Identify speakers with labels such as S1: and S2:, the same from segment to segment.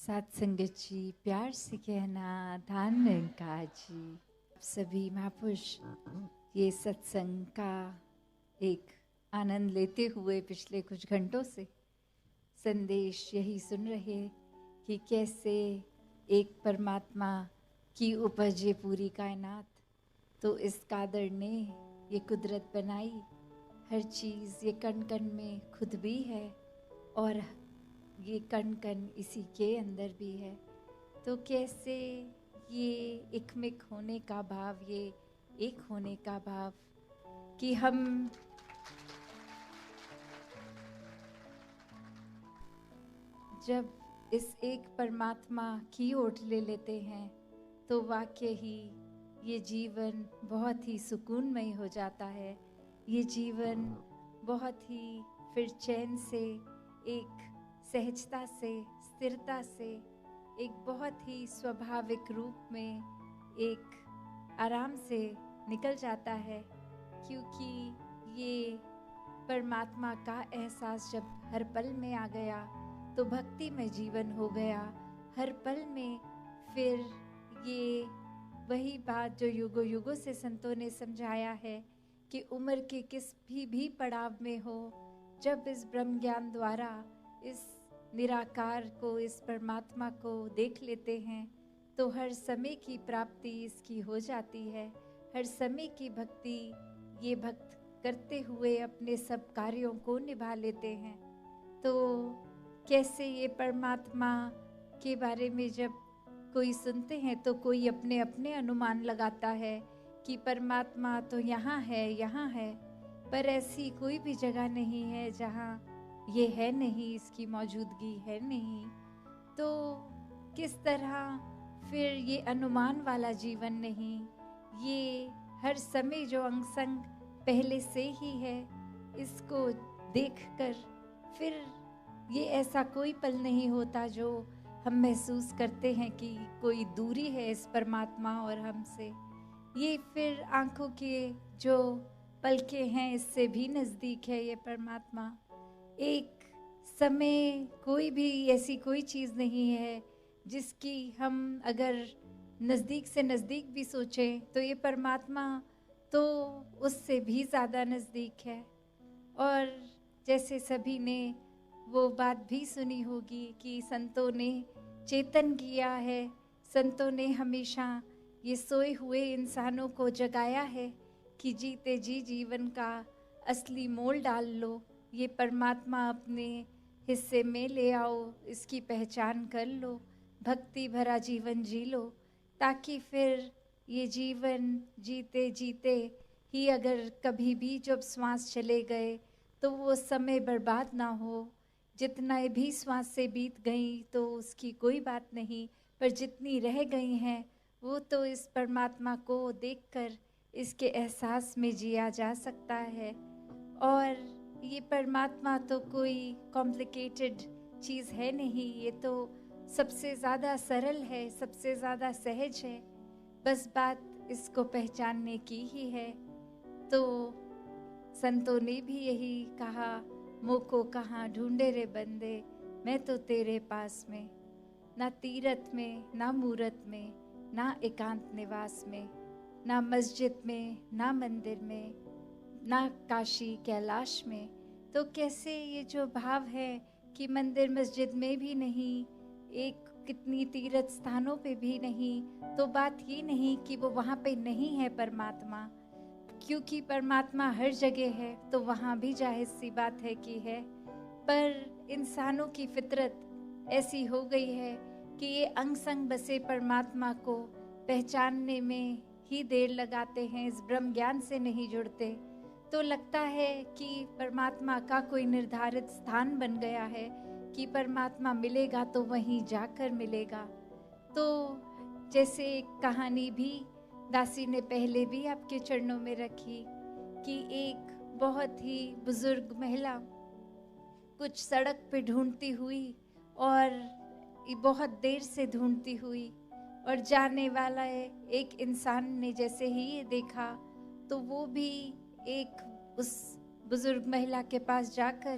S1: सात संगत जी, प्यार से कहना धान निरंकार जी। सभी महापुरुष ये सत्संग का एक आनंद लेते हुए पिछले कुछ घंटों से संदेश यही सुन रहे कि कैसे एक परमात्मा की उपज ये पूरी कायनात। तो इस कादर ने ये कुदरत बनाई, हर चीज़ ये कण कण में खुद भी है और ये कण कण इसी के अंदर भी है। तो कैसे ये एकमिक होने का भाव, ये एक होने का भाव कि हम जब इस एक परमात्मा की ओट ले लेते हैं तो वाकई ही ये जीवन बहुत ही सुकूनमय हो जाता है। ये जीवन बहुत ही फिर चैन से, एक सहजता से, स्थिरता से, एक बहुत ही स्वाभाविक रूप में एक आराम से निकल जाता है, क्योंकि ये परमात्मा का एहसास जब हर पल में आ गया तो भक्ति में जीवन हो गया हर पल में। फिर ये वही बात जो युगों युगों से संतों ने समझाया है कि उम्र के किस भी पड़ाव में हो, जब इस ब्रह्म ज्ञान द्वारा इस निराकार को, इस परमात्मा को देख लेते हैं तो हर समय की प्राप्ति इसकी हो जाती है। हर समय की भक्ति ये भक्त करते हुए अपने सब कार्यों को निभा लेते हैं। तो कैसे ये परमात्मा के बारे में जब कोई सुनते हैं तो कोई अपने अपने अनुमान लगाता है कि परमात्मा तो यहाँ है, पर ऐसी कोई भी जगह नहीं है जहाँ ये है नहीं, इसकी मौजूदगी है नहीं। तो किस तरह फिर ये अनुमान वाला जीवन नहीं, ये हर समय जो अंग संग पहले से ही है, इसको देखकर फिर ये ऐसा कोई पल नहीं होता जो हम महसूस करते हैं कि कोई दूरी है इस परमात्मा और हमसे। ये फिर आंखों के जो पलके हैं इससे भी नज़दीक है ये परमात्मा। एक समय कोई भी ऐसी कोई चीज़ नहीं है जिसकी हम अगर नज़दीक से नज़दीक भी सोचें तो ये परमात्मा तो उससे भी ज़्यादा नज़दीक है। और जैसे सभी ने वो बात भी सुनी होगी कि संतों ने चेतन किया है, संतों ने हमेशा ये सोए हुए इंसानों को जगाया है कि जीते जी जीवन का असली मोल डाल लो, ये परमात्मा अपने हिस्से में ले आओ, इसकी पहचान कर लो, भक्ति भरा जीवन जी लो, ताकि फिर ये जीवन जीते जीते ही अगर कभी भी जब श्वास चले गए तो वो समय बर्बाद ना हो। जितना भी श्वास से बीत गई तो उसकी कोई बात नहीं, पर जितनी रह गई हैं वो तो इस परमात्मा को देखकर इसके एहसास में जिया जा सकता है। और ये परमात्मा तो कोई कॉम्प्लिकेटेड चीज़ है नहीं, ये तो सबसे ज़्यादा सरल है, सबसे ज़्यादा सहज है, बस बात इसको पहचानने की ही है। तो संतों ने भी यही कहा, मोको कहाँ ढूंढे रे बंदे, मैं तो तेरे पास में, ना तीरथ में, ना मूरत में, ना एकांत निवास में, ना मस्जिद में, ना मंदिर में, ना काशी कैलाश में। तो कैसे ये जो भाव है कि मंदिर मस्जिद में भी नहीं, एक कितनी तीर्थ स्थानों पे भी नहीं, तो बात ये नहीं कि वो वहाँ पे नहीं है परमात्मा, क्योंकि परमात्मा हर जगह है, तो वहाँ भी जाहिर सी बात है कि है। पर इंसानों की फितरत ऐसी हो गई है कि ये अंग संग बसे परमात्मा को पहचानने में ही देर लगाते हैं, इस ब्रह्म ज्ञान से नहीं जुड़ते। तो लगता है कि परमात्मा का कोई निर्धारित स्थान बन गया है कि परमात्मा मिलेगा तो वहीं जाकर मिलेगा। तो जैसे एक कहानी भी दासी ने पहले भी आपके चरणों में रखी कि एक बहुत ही बुजुर्ग महिला कुछ सड़क पे ढूंढती हुई और बहुत देर से ढूंढती हुई, और जाने वाला एक इंसान ने जैसे ही ये देखा तो वो भी एक उस बुजुर्ग महिला के पास जाकर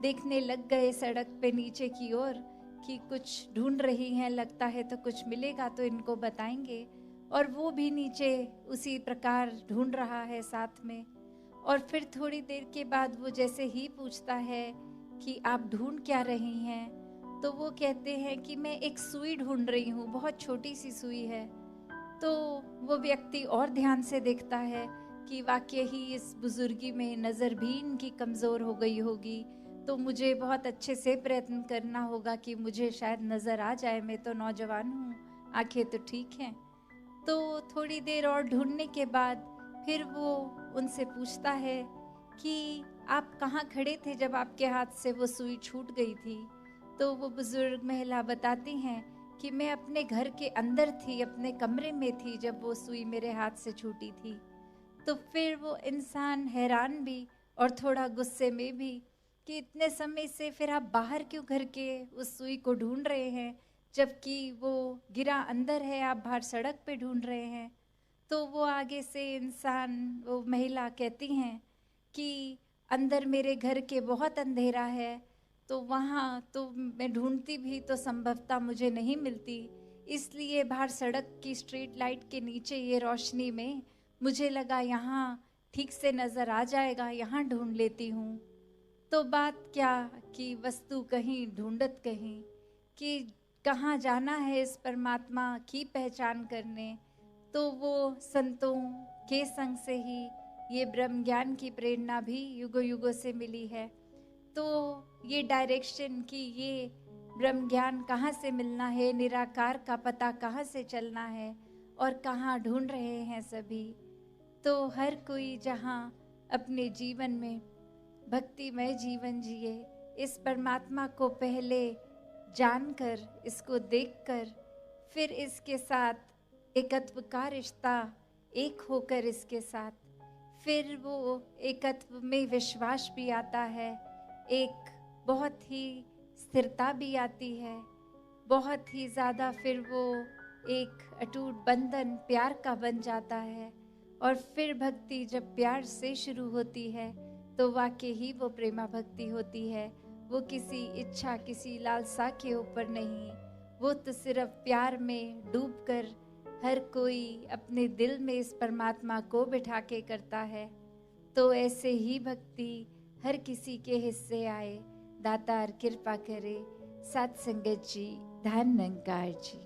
S1: देखने लग गए सड़क पे नीचे की ओर कि कुछ ढूंढ रही हैं, लगता है तो कुछ मिलेगा तो इनको बताएंगे। और वो भी नीचे उसी प्रकार ढूंढ रहा है साथ में। और फिर थोड़ी देर के बाद वो जैसे ही पूछता है कि आप ढूंढ क्या रही हैं, तो वो कहते हैं कि मैं एक सुई ढूंढ रही हूँ, बहुत छोटी सी सुई है। तो वो व्यक्ति और ध्यान से देखता है कि वाकई ही इस बुजुर्गी में नज़र भी इनकी कमज़ोर हो गई होगी, तो मुझे बहुत अच्छे से प्रयत्न करना होगा कि मुझे शायद नज़र आ जाए, मैं तो नौजवान हूँ, आंखें तो ठीक हैं। तो थोड़ी देर और ढूंढने के बाद फिर वो उनसे पूछता है कि आप कहाँ खड़े थे जब आपके हाथ से वो सुई छूट गई थी। तो वो बुजुर्ग महिला बताती हैं कि मैं अपने घर के अंदर थी, अपने कमरे में थी जब वो सुई मेरे हाथ से छूटी थी। तो फिर वो इंसान हैरान भी और थोड़ा गुस्से में भी कि इतने समय से फिर आप बाहर क्यों घर के उस सुई को ढूंढ रहे हैं, जबकि वो गिरा अंदर है, आप बाहर सड़क पे ढूंढ रहे हैं। तो वो आगे से इंसान, वो महिला कहती हैं कि अंदर मेरे घर के बहुत अंधेरा है, तो वहाँ तो मैं ढूंढती भी तो संभवतः मुझे नहीं मिलती, इसलिए बाहर सड़क की स्ट्रीट लाइट के नीचे ये रोशनी में मुझे लगा यहाँ ठीक से नज़र आ जाएगा, यहाँ ढूंढ लेती हूँ। तो बात क्या कि वस्तु कहीं ढूंढत कहीं, कि कहाँ जाना है इस परमात्मा की पहचान करने। तो वो संतों के संग से ही ये ब्रह्म ज्ञान की प्रेरणा भी युगों युगों से मिली है। तो ये डायरेक्शन कि ये ब्रह्म ज्ञान कहाँ से मिलना है, निराकार का पता कहाँ से चलना है और कहाँ ढूंढ रहे हैं सभी। तो हर कोई जहाँ अपने जीवन में भक्तिमय जीवन जिए, इस परमात्मा को पहले जानकर, इसको देखकर, फिर इसके साथ एकत्व का रिश्ता, एक होकर इसके साथ, फिर वो एकत्व में विश्वास भी आता है, एक बहुत ही स्थिरता भी आती है, बहुत ही ज़्यादा फिर वो एक अटूट बंधन प्यार का बन जाता है। और फिर भक्ति जब प्यार से शुरू होती है तो वाकई ही वो प्रेमा भक्ति होती है। वो किसी इच्छा, किसी लालसा के ऊपर नहीं, वो तो सिर्फ प्यार में डूबकर हर कोई अपने दिल में इस परमात्मा को बिठा के करता है। तो ऐसे ही भक्ति हर किसी के हिस्से आए, दातार कृपा करे। सत संगत जी, धन निरंकार जी।